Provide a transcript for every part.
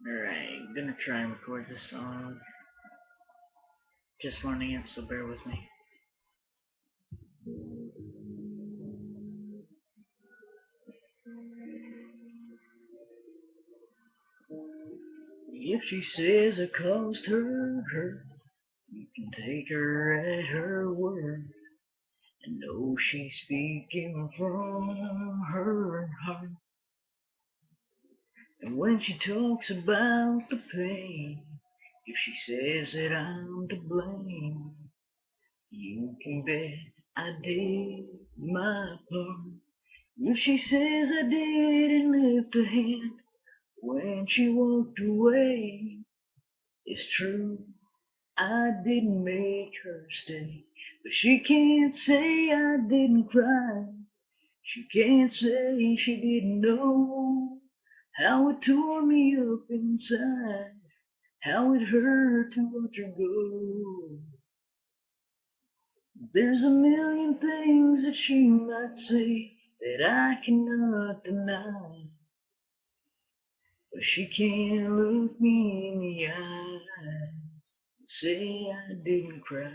Alright, gonna try and record this song. Just learning it, so bear with me. If she says I caused her hurt, you can take her at her word. And know she's speaking from her heart. And when she talks about the pain, if she says that I'm to blame, you can bet I did my part. If she says I didn't lift a hand when she walked away, it's true, I didn't make her stay. But she can't say I didn't cry. She can't say she didn't know how it tore me up inside, how it hurt to watch her go. There's a million things that she might say that I cannot deny, but she can't look me in the eye and say I didn't cry.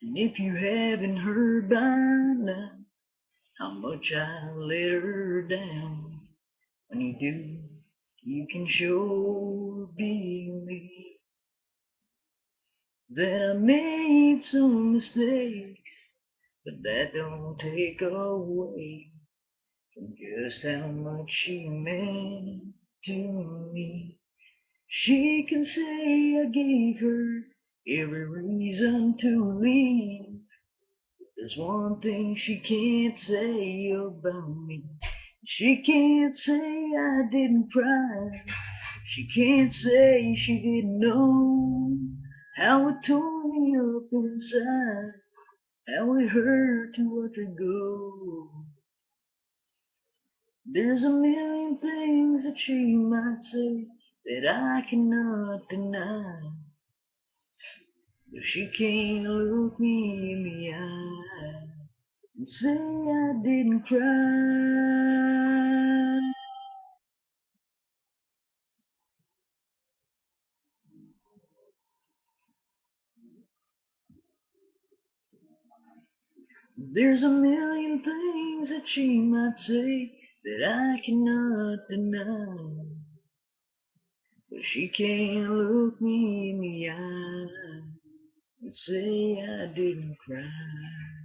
And if you haven't heard by now how much I let her down, when you do, you can sure believe that I made some mistakes, but that don't take away from just how much she meant to me. She can say I gave her every reason to leave. There's one thing she can't say about me. She can't say I didn't cry. She can't say she didn't know how it tore me up inside, how it hurt to watch her go. There's a million things that she might say that I cannot deny, but she can't look me in the eye and say I didn't cry. There's a million things that she might say that I cannot deny, but she can't look me in the eye and say I didn't cry.